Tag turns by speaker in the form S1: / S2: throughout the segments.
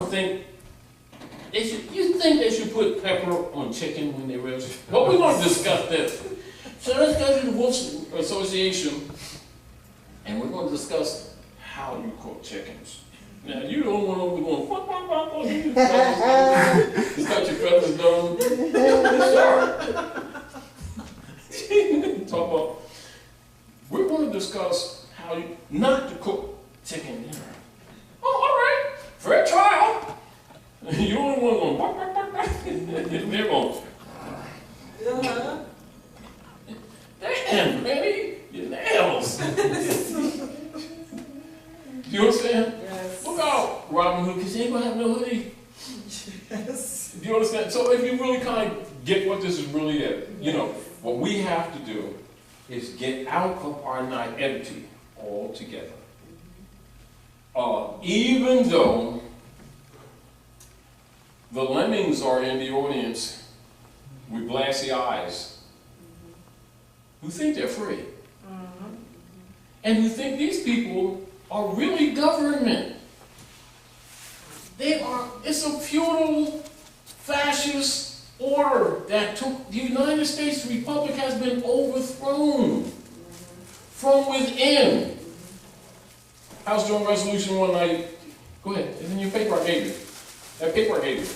S1: think you think they should put pepper on chicken when they roast it? But we're going to discuss this. So let's go to the Wolves Association, and we're going to discuss how you cook chickens. Now, you don't want to go going, it's got your feathers done. Talk about, we're going to discuss how you, not to cook chicken dinner. Oh, all right, fair trial. You don't want to go, they're going, damn, Betty, your nails. You understand?
S2: Yes.
S1: Look out, Robin Hood, because he ain't going to have no hoodie.
S2: Yes.
S1: Do you understand? So if you really kind of get what this is really is, you know, what we have to do is get out of our naivety altogether. Even though the lemmings are in the audience with glassy eyes, who think they're free, and who think these people are really government. They are, it's a feudal, fascist order that took, the United States Republic has been overthrown from within. House Joint Resolution 190, go ahead, it's in your paper I gave you. That paper I gave you.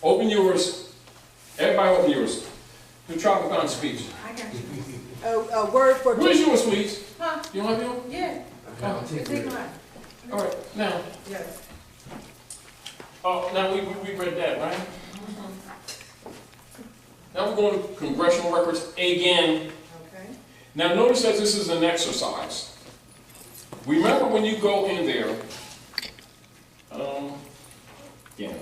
S1: Open yours, everybody open yours. The Tropicon speech.
S2: I got you. A word for...
S1: Where's yours, please?
S2: Huh?
S1: You don't have yours?
S2: Yeah.
S1: Oh.
S2: Take mine.
S1: All right, now.
S2: Yes.
S1: Oh, now we read that, right? Now we're going to congressional records again.
S2: Okay.
S1: Now notice that this is an exercise. Remember when you go in there, yeah.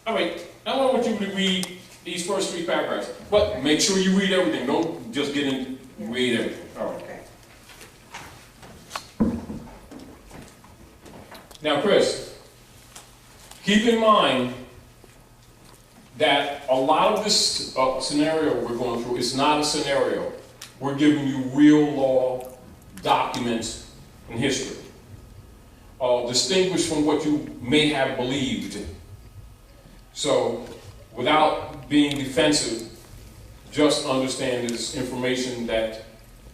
S1: All right, now I want you to read these first 3 paragraphs, but make sure you read everything. Don't just get in, read everything. All right.
S2: Okay.
S1: Now, Chris, keep in mind that a lot of this scenario we're going through is not a scenario. We're giving you real law documents in history, distinguished from what you may have believed. So, without being defensive, just understand this information that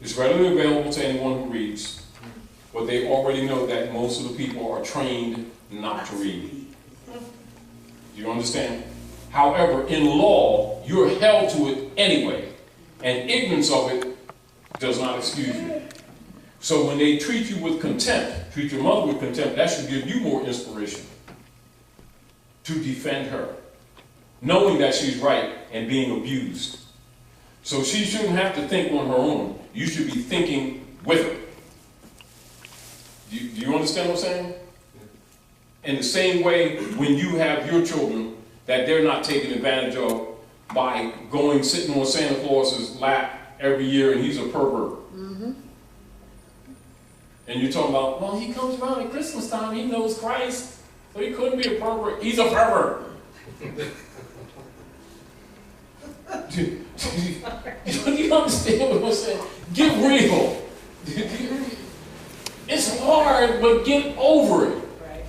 S1: is readily available to anyone who reads, but they already know that most of the people are trained not to read. Do you understand? However, in law, you're held to it anyway, and ignorance of it does not excuse you. So when they treat you with contempt, treat your mother with contempt, that should give you more inspiration to defend her, knowing that she's right and being abused. So she shouldn't have to think on her own. You should be thinking with her. Do you understand what I'm saying? In the same way, when you have your children, that they're not taken advantage of by going, sitting on Santa Claus's lap every year and he's a pervert. And you're talking about, well, he comes around at Christmas time, he knows Christ, so he couldn't be a pervert. He's a pervert. Do you understand what I'm saying? Get real. It's hard, but get over it.
S2: Right.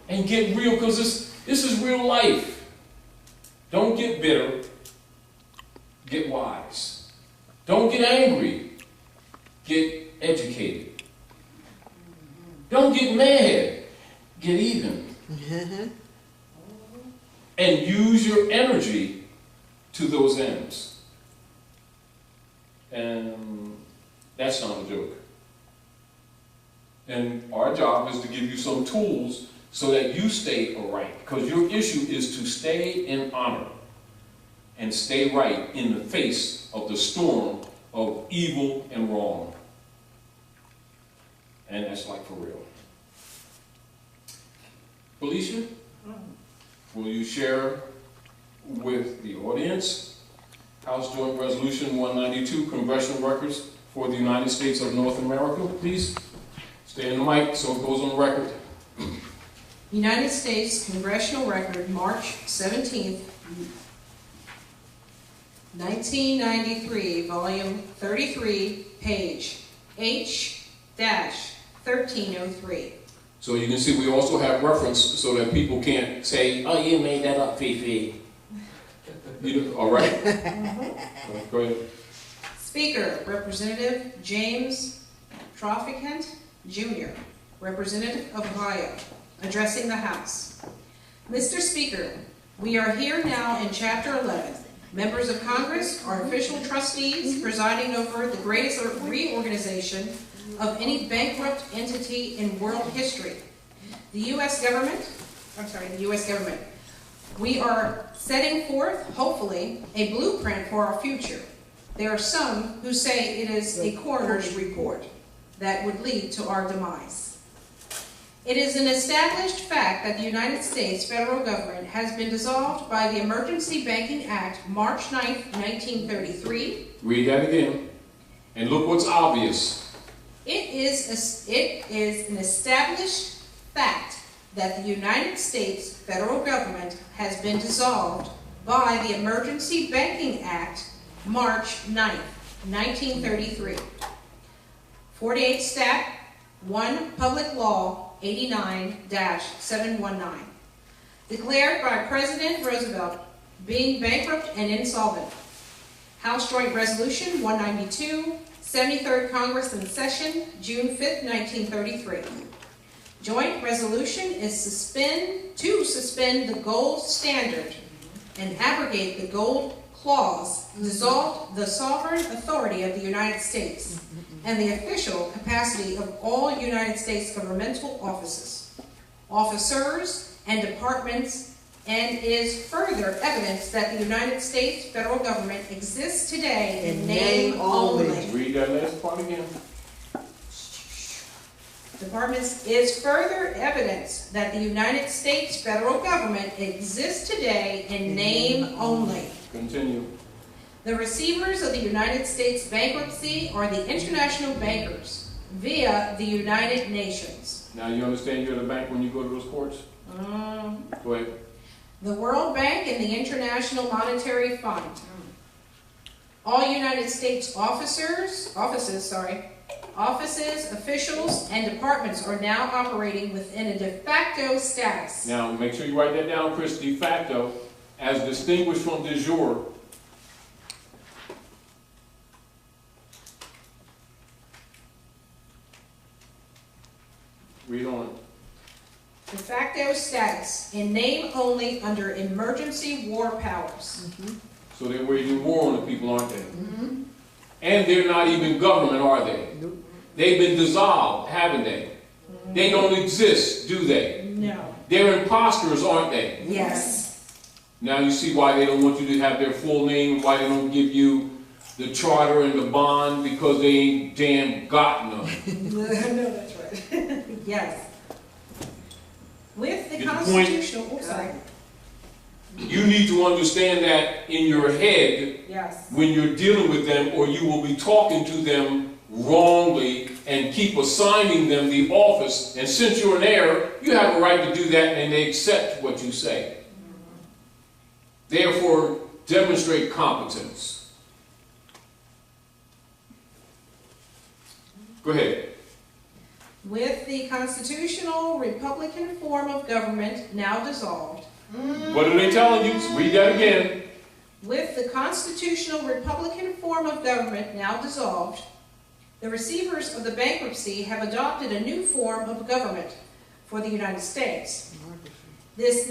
S1: And get real, because this is real life. Don't get bitter. Get wise. Don't get angry. Get educated. Don't get mad. Get even. And use your energy to those ends. And that's not a joke. And our job is to give you some tools so that you stay right. Because your issue is to stay in honor and stay right in the face of the storm of evil and wrong. And that's like for real. Felicia, will you share with the audience House Joint Resolution 192, Congressional Records for the United States of North America, please? Stay in the mic so it goes on the record.
S3: United States Congressional Record, March 17th, 1993, volume 33, page H-1303.
S1: So you can see we also have reference so that people can't say, oh, you made that up, Fifi. All right? Go ahead.
S3: Speaker, Representative James Traficant Jr., Representative of Ohio, addressing the House. Mr. Speaker, we are here now in Chapter 11. Members of Congress are official trustees presiding over the greatest reorganization of any bankrupt entity in world history. The U.S. government, we are setting forth, hopefully, a blueprint for our future. There are some who say it is a coroner's report that would lead to our demise. It is an established fact that the United States federal government has been dissolved by the Emergency Banking Act, March 9, 1933.
S1: Read that again. And look what's obvious.
S3: It is an established fact that the United States federal government has been dissolved by the Emergency Banking Act, March 9, 1933. 48 Stat. 1 Public Law 89-719. Declared by President Roosevelt being bankrupt and insolvent. House Joint Resolution 192, 73rd Congress in session, June 5, 1933. Joint resolution is to suspend the gold standard and abrogate the gold clause, dissolve the sovereign authority of the United States and the official capacity of all United States governmental officers, and departments, and is further evidence that the United States federal government exists today in name only.
S1: Read that last part again.
S3: Departments is further evidence that the United States federal government exists today in name only.
S1: Continue.
S3: The receivers of the United States bankruptcy are the international bankers via the United Nations.
S1: Now you understand you're the bank when you go to those courts? Go ahead.
S3: The World Bank and the International Monetary Fund. All United States offices, officials, and departments are now operating within a de facto status.
S1: Now make sure you write that down, Chris. De facto, as distinguished from de jure. Read on.
S3: De facto status, in name only, under emergency war powers.
S1: So they're waging war on the people, aren't they? And they're not even government, are they? They've been dissolved, haven't they? They don't exist, do they?
S3: No.
S1: They're imposters, aren't they?
S3: Yes.
S1: Now you see why they don't want you to have their full name, why they don't give you the charter and the bond, because they ain't damn got none.
S2: No, that's right.
S3: Yes. With the
S1: Get the
S3: constitutional,
S1: You need to understand that in your head
S3: yes.
S1: when you're dealing with them, or you will be talking to them wrongly and keep assigning them the office. And since you're an heir, you have a right to do that, and they accept what you say. Therefore, demonstrate competence. Go ahead.
S3: With the constitutional Republican form of government now dissolved.
S1: What are they telling you? Read that again.
S3: With the constitutional Republican form of government now dissolved, the receivers of the bankruptcy have adopted a new form of government for the United States. This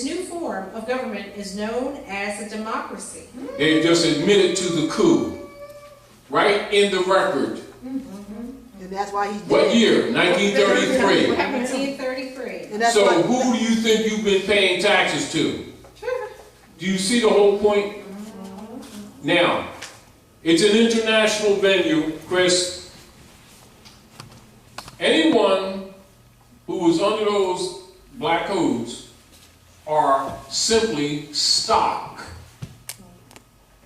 S3: new form of government is known as a democracy.
S1: They just admitted to the coup. Right in the record.
S2: And that's why he's dead.
S1: What year? 1933.
S3: 1933.
S2: And that's
S1: So
S2: why,
S1: who do you think you've been paying taxes to? Do you see the whole point? Now, it's an international venue, Chris. Anyone who is under those black codes are simply stock.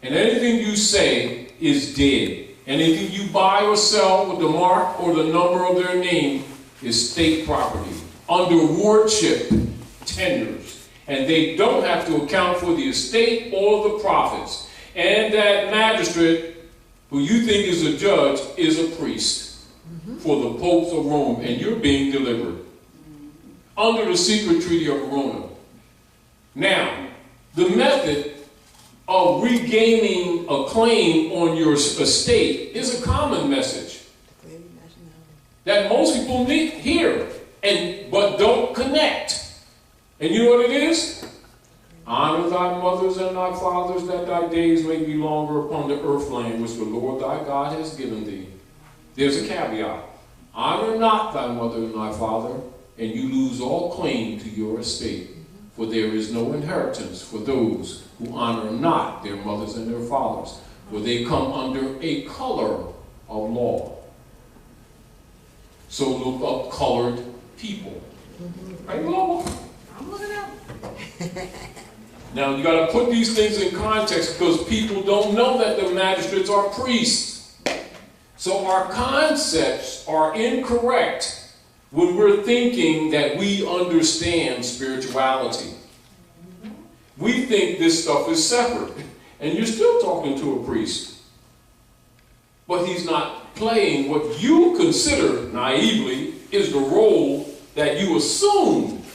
S1: And anything you say is dead. Anything you buy or sell with the mark or the number of their name is state property under wardship tenders. And they don't have to account for the estate or the profits. And that magistrate, who you think is a judge, is a priest for the popes of Rome. And you're being delivered. under the secret Treaty of Verona. Now, the method of regaining a claim on your estate is a common message that most people hear, but don't connect. And you know what it is? Honor thy mothers and thy fathers, that thy days may be longer upon the earth land which the Lord thy God has given thee. There's a caveat. Honor not thy mother and thy father, and you lose all claim to your estate. For there is no inheritance for those who honor not their mothers and their fathers, for they come under a color of law. So look up colored people. Right, Lola?
S3: I'm looking up.
S1: Now you got to put these things in context because people don't know that the magistrates are priests. So our concepts are incorrect when we're thinking that we understand spirituality. We think this stuff is separate. And you're still talking to a priest. But he's not playing what you consider naively is the role that you assumed.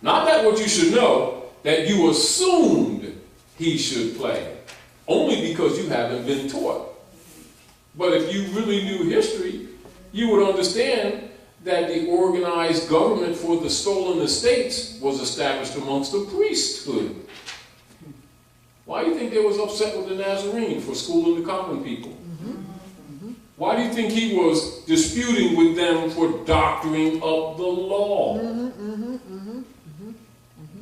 S1: Not that what you should know, that you assumed he should play. Only because you haven't been taught. But if you really knew history, you would understand that the organized government for the stolen estates was established amongst the priesthood. Why do you think they was upset with the Nazarene for schooling the common people? Why do you think he was disputing with them for doctoring up the law?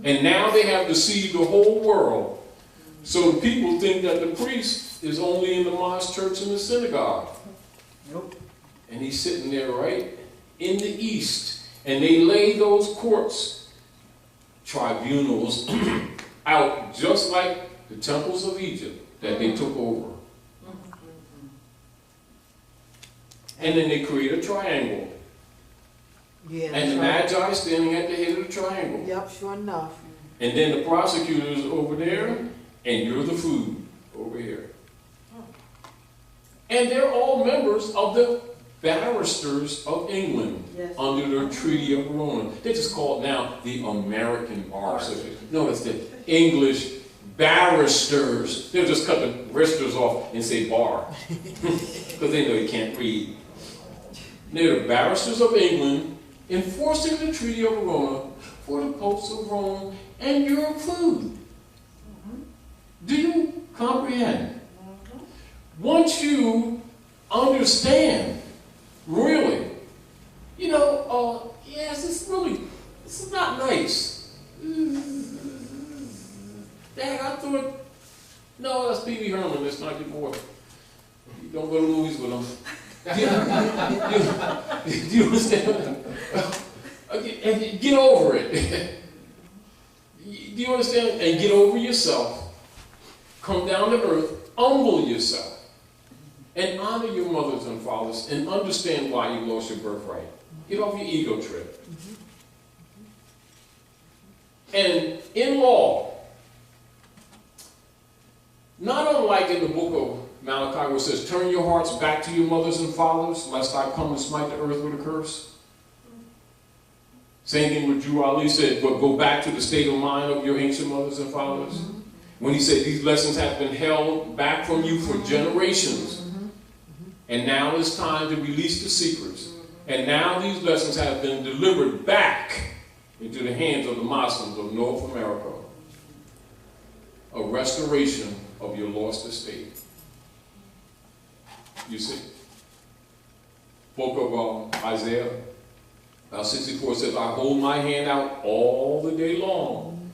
S1: And now they have deceived the whole world. So the people think that the priest is only in the mosque, church, and the synagogue.
S2: Nope.
S1: And he's sitting there right in the east. And they lay those courts, tribunals, out just like the temples of Egypt that they took over. And then they create a triangle.
S2: Yeah,
S1: And the Magi standing at the head of the triangle.
S2: Yep, sure enough.
S1: And then the prosecutors over there, and you're the food over here. And they're all members of the barristers of England under the Treaty of Verona. They just call it now the American Bar Association. No, it's the English barristers. They'll just cut the barristers off and say bar. Because they know you can't read. They're the barristers of England enforcing the Treaty of Verona for the popes of Rome and your food. Do you comprehend? Once you understand, really, yes, this is not nice. Dad, I thought, no, that's Pee Wee Herman, let's not get more. You don't go to movies with him. Do you understand? Get over it. Do you understand? And get over yourself. Come down to earth. Humble yourself. And honor your mothers and fathers. And understand why you lost your birthright. Get off your ego trip. And in law, not unlike in the book of Malachi where it says, turn your hearts back to your mothers and fathers, lest I come and smite the earth with a curse. Same thing with Drew Ali said, but go back to the state of mind of your ancient mothers and fathers. When he said these lessons have been held back from you for generations. And now it's time to release the secrets. And now these lessons have been delivered back into the hands of the Muslims of North America. A restoration of your lost estate. You see? Book of Isaiah, 64 says, I hold my hand out all the day long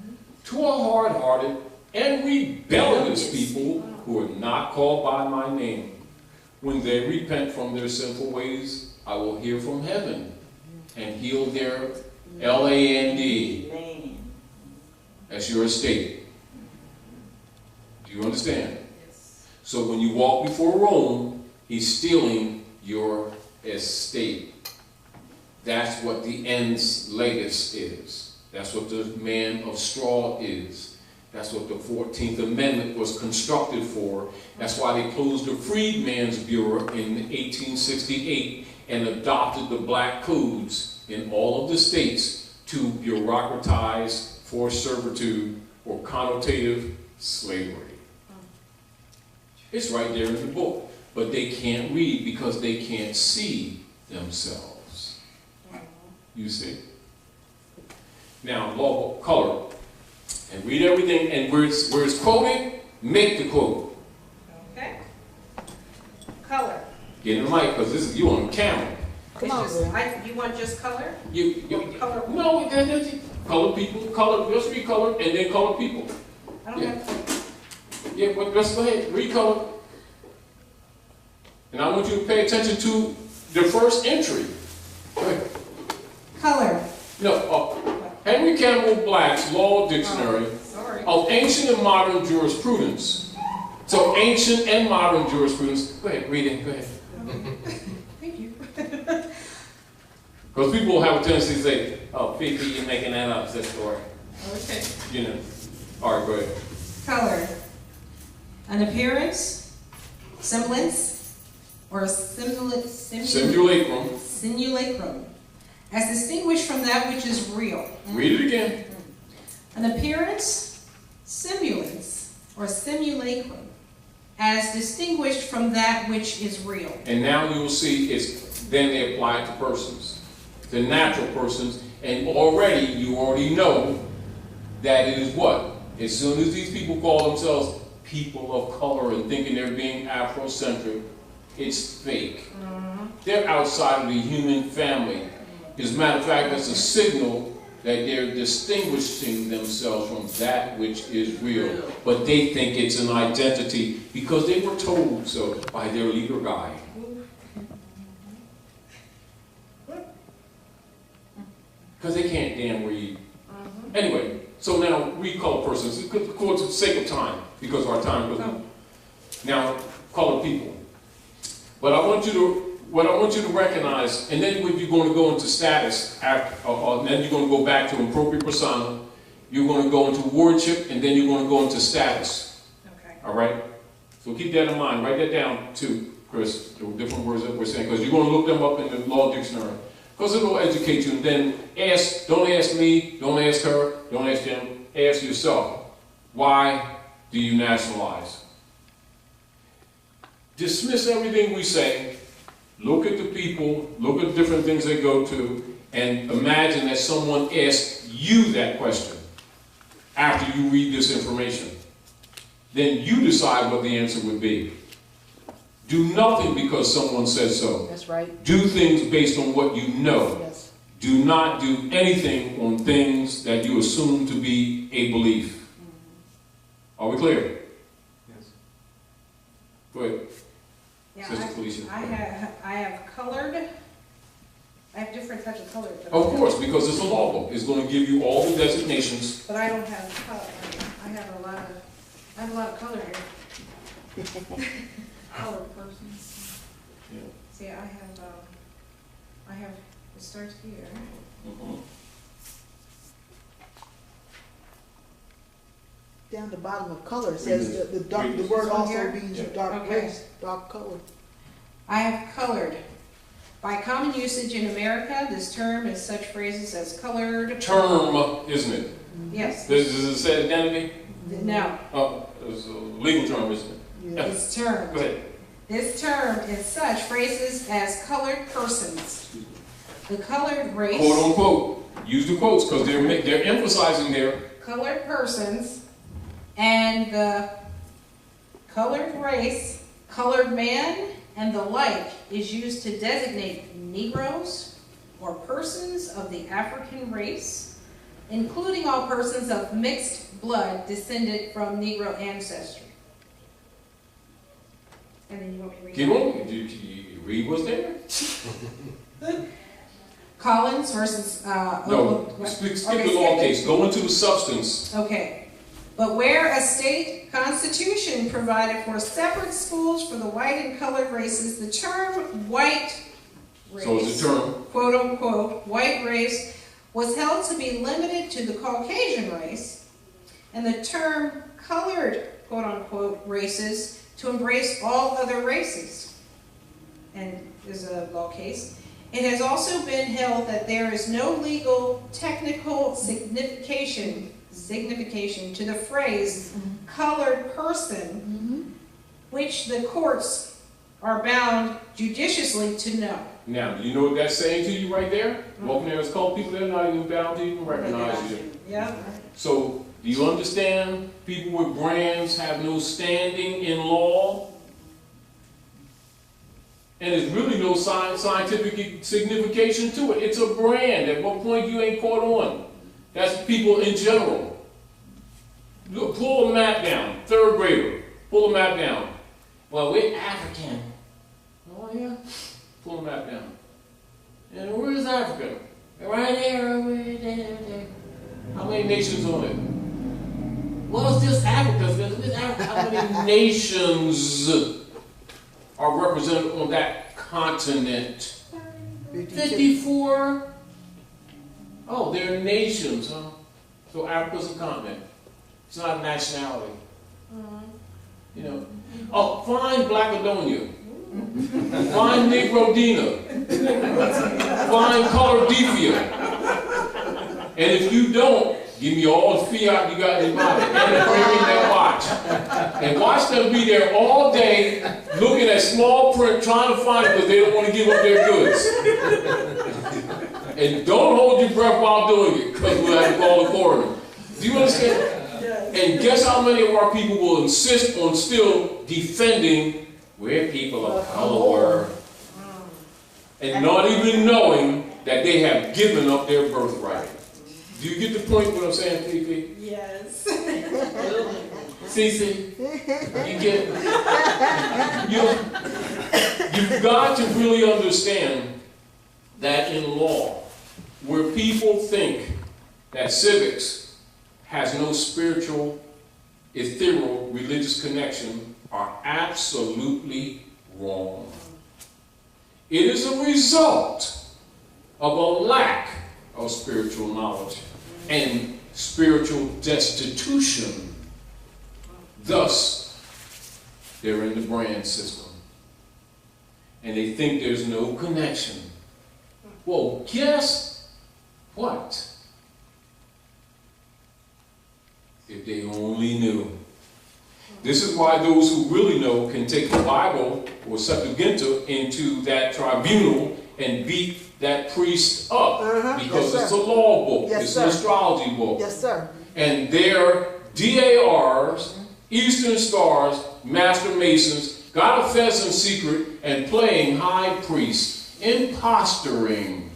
S1: to a hard-hearted and rebellious people who are not called by my name. When they repent from their sinful ways, I will hear from heaven and heal their land. That's your estate. Do you understand? Yes. So when you walk before Rome, he's stealing your estate. That's what the ens legis is. That's what the man of straw is. That's what the 14th Amendment was constructed for. That's why they closed the Freedmen's Bureau in 1868 and adopted the black codes in all of the states to bureaucratize forced servitude or connotative slavery. It's right there in the book, but they can't read because they can't see themselves. You see? Now, law of color. And read everything, and where it's quoted, make the quote.
S3: Okay. Color.
S1: Get in the mic, because this is you on camera.
S2: Come on, girl.
S3: You want just color? Color.
S1: No, color people, color, just read color, and then color people.
S3: I don't have.
S1: Yeah, but just go ahead, read color. And I want you to pay attention to the first entry. Go ahead.
S3: Color.
S1: No, Henry Campbell Black's Law Dictionary of Ancient and Modern Jurisprudence. So ancient and modern jurisprudence. Go ahead, read it. Go ahead.
S3: Thank you.
S1: Because people have a tendency to say, "Oh, Fifi, you're making that up, this story."
S3: Okay.
S1: You know. All right, go ahead.
S3: Color. An appearance, semblance, or
S1: Simulacrum.
S3: simulacrum, as distinguished from that which is real.
S1: Read it again.
S3: An appearance, semblance, or simulacrum, as distinguished from that which is real.
S1: And now you will see then they apply it to persons, to natural persons, and you already know that it is what? As soon as these people call themselves people of color and thinking they're being Afrocentric, it's fake. They're outside of the human family. As a matter of fact, that's a signal that they're distinguishing themselves from that which is real. But they think it's an identity because they were told so by their leader guy. Because they can't damn read. Anyway, so now read color persons, for the sake of time, because our time goes. Now, color people. But what I want you to recognize, and then if you're going to go into status, and then you're going to go back to appropriate persona, you're going to go into wordship, and then you're going to go into status.
S3: Okay.
S1: All right? So keep that in mind. Write that down too, Chris, the different words that we're saying, because you're going to look them up in the law dictionary. Because it will educate you, and then don't ask me, don't ask her, don't ask them, ask yourself, why do you nationalize? Dismiss everything we say, look at the people, look at different things they go to, and imagine that someone asked you that question after you read this information. Then you decide what the answer would be. Do nothing because someone says so.
S2: That's right.
S1: Do things based on what you know.
S2: Yes.
S1: Do not do anything on things that you assume to be a belief. Are we clear?
S4: Yes.
S1: Go ahead.
S3: Yeah,
S1: Sister Felicia.
S3: I have colored. I have different types of color.
S1: Of course, because it's a law book. It's going to give you all the designations.
S3: But I don't have color. I have a lot of color here. Color persons.
S1: Yeah.
S3: See, I have, it starts here.
S2: Down the bottom of color, it says the word also means dark race, dark color.
S3: I have colored. By common usage in America, this term is such phrases as colored.
S1: Term, isn't it?
S3: Yes.
S1: Does it say identity?
S3: No.
S1: Oh, it's a legal term, isn't it?
S2: Yeah.
S3: It's term.
S1: Go ahead.
S3: This term is such phrases as colored persons, the colored race,
S1: Quote unquote. Use the quotes because they're emphasizing there.
S3: colored persons, and the colored race, colored man, and the like is used to designate Negroes or persons of the African race, including all persons of mixed blood descended from Negro ancestry. And then you want me to read
S1: Keep on. You read what's there.
S3: Collins versus
S1: No, skip the law case. Go into the substance.
S3: Okay. But where a state constitution provided for separate schools for the white and colored races, the term white race,
S1: So it's a term.
S3: quote unquote, white race, was held to be limited to the Caucasian race, and the term colored, quote unquote, races to embrace all other races. And there's a law case. It has also been held that there is no legal technical signification to the phrase colored person, which the courts are bound judiciously to know.
S1: Now, do you know what that's saying to you right there? Walking there as colored people, they're not even bound to even recognize you.
S3: Yeah.
S1: So, do you understand people with brands have no standing in law? And there's really no scientific signification to it. It's a brand. At what point you ain't caught on? That's people in general. Look, pull a map down. Third grader. Pull a map down. Well, we're African. Oh, yeah? Pull a map down. And where's Africa? Right there, over there. How many nations on it? Well, it's just Africa. It's Africa. How many nations are represented on that continent? 54. Oh, they're nations, huh? So Africa's a continent. It's not a nationality. You know. Oh, find Blackadonia. Find Negrodina. Find Coloradifia. And if you don't, give me all the fiat you got in your pocket and bring me that watch. And watch them be there all day looking at small print trying to find it because they don't want to give up their goods. And don't hold your breath while doing it because we'll have to call the coroner. Do you understand? And guess how many of our people will insist on still defending we're people of color and not even knowing that they have given up their birthright. Do you get the point what I'm saying, Fifi?
S3: Yes.
S1: Cece, you get it? You've got to really understand that in law, where people think that civics has no spiritual, ethereal, religious connection, are absolutely wrong. It is a result of a lack of spiritual knowledge and spiritual destitution. Thus, they're in the brand system. And they think there's no connection. Well, guess what? If they only knew. This is why those who really know can take the Bible or Septuaginta into that tribunal and beat that priest up because it's a law book, it's an astrology book.
S2: Yes, sir.
S1: And their DARs, Eastern Stars, Master Masons, got a pheasant secret and playing high priest, impostoring,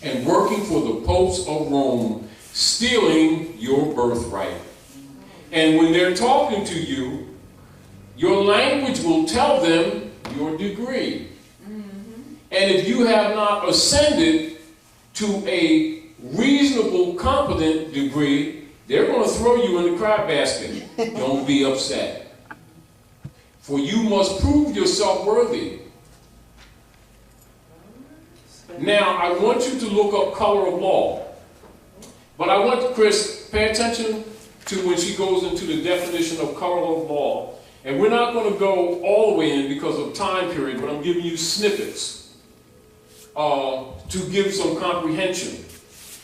S1: and working for the popes of Rome, stealing your birthright. And when they're talking to you, your language will tell them your degree. And if you have not ascended to a reasonable, competent degree, they're going to throw you in the crab basket. Don't be upset. For you must prove yourself worthy. Now, I want you to look up color of law. But I want Chris, pay attention to when she goes into the definition of color of law. And we're not going to go all the way in because of time period, but I'm giving you snippets to give some comprehension.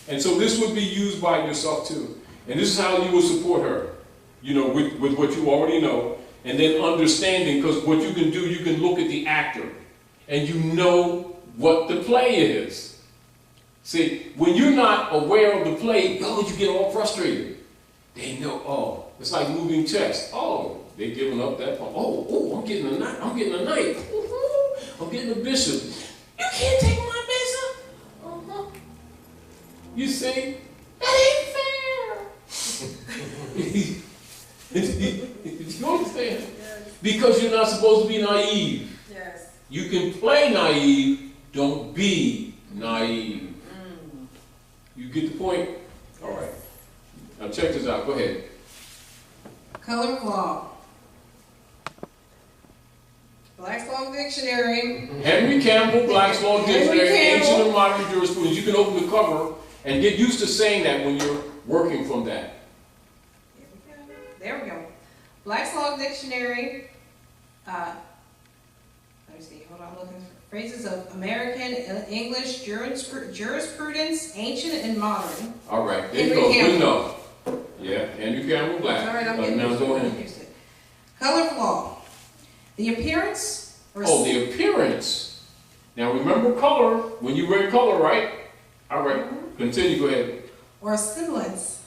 S1: And so this would be used by yourself too. And this is how you will support her, you know, with what you already know. And then understanding, because what you can do, you can look at the actor and you know what the play is. See, when you're not aware of the play, you get all frustrated. They know, oh, it's like moving chess. Oh, they're giving up that part. Oh, I'm getting a knight. I'm getting a knight. I'm getting a bishop. You can't take my bishop. You see, that ain't fair. You understand?
S3: Yes.
S1: Because you're not supposed to be naive.
S3: Yes.
S1: You can play naive. Don't be naive. You get the point? All right. Now check this out. Go ahead.
S3: Color of law. Black's Law Dictionary.
S1: Henry Campbell, Black's Law Dictionary,
S3: Campbell.
S1: Ancient and Modern Jurisprudence. You can open the cover and get used to saying that when you're working from that.
S3: There we go. Black's Law Dictionary. Let me see. Hold on. I'm looking for phrases of American, English, jurisprudence, ancient and modern.
S1: All right, there you
S3: Henry
S1: go.
S3: Campbell.
S1: Good enough. Yeah, Andrew Campbell Black.
S3: All right, I'm getting
S1: now
S3: used
S1: go
S3: to
S1: ahead.
S3: it. Color of law. The appearance or
S1: Oh, the appearance. Now remember color, when you read color, right? All right, continue, go ahead.
S3: or semblance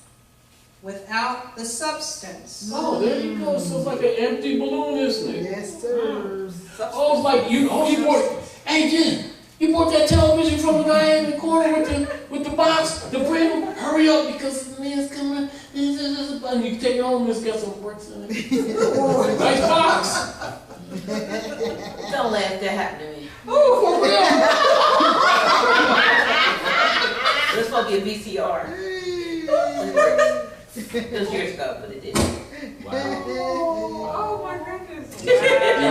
S3: without the substance.
S1: Oh, there you go. So it's like an empty balloon, isn't it?
S2: Yes, sir.
S1: Oh, it's like you bought, hey Jen, you bought that television from the guy in the corner with the box, the brand. Hurry up because the man's coming. And you take it home and it's got some bricks in it. Nice box.
S4: Don't laugh, that happened to me.
S1: Oh, for real?
S4: It was supposed to be a VCR. It was years ago, but it didn't.
S3: Oh my goodness.
S1: You know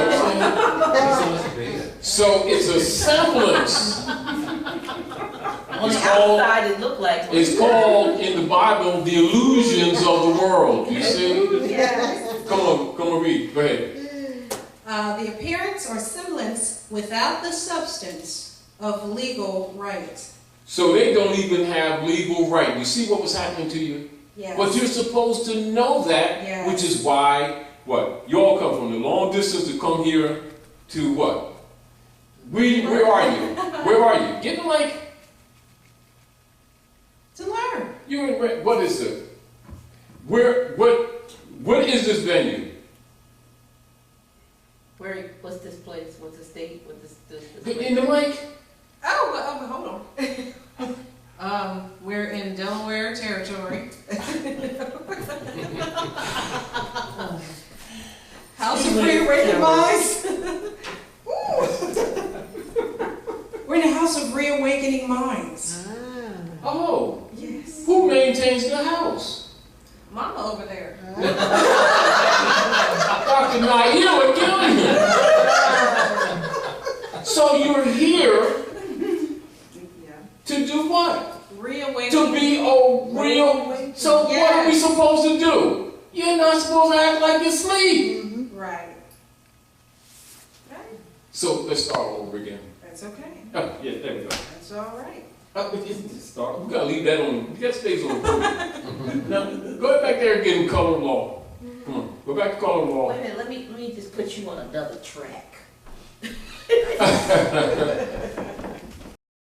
S1: what I'm saying? So it's a semblance.
S4: On the outside, it looked like.
S1: It's called in the Bible the illusions of the world. You see?
S3: Yes.
S1: Come on, read. Go ahead.
S3: The appearance or semblance without the substance of legal right.
S1: So they don't even have legal right. You see what was happening to you?
S3: Yes.
S1: But you're supposed to know that,
S3: Yes.
S1: which is why, what? You all come from the long distance to come here to what? Where are you? Where are you? Get the mic.
S3: To learn.
S1: You're in, what is it? What is this venue?
S4: What's this place? What's the state? What's this
S1: In the mic?
S3: Hold on. We're in Delaware territory. House of Reawakening Minds. We're in the House of Reawakening Minds.
S1: Oh,
S3: Yes.
S1: who maintains the house?
S3: Mama over there.
S1: Dr. Nair would kill you. So you're here
S3: Yeah.
S1: to do what?
S3: Reawakening.
S1: To be a real. So what are we supposed to do? You're not supposed to act like you're asleep.
S3: Right. Right.
S1: So let's start over again.
S3: That's okay.
S1: Oh, yeah, there we go.
S3: That's all right.
S1: Start. We gotta leave that on. We gotta stay on. Now go back there and get in color law. Come on, go back to color law.
S4: Wait a minute, let me just put you on another track.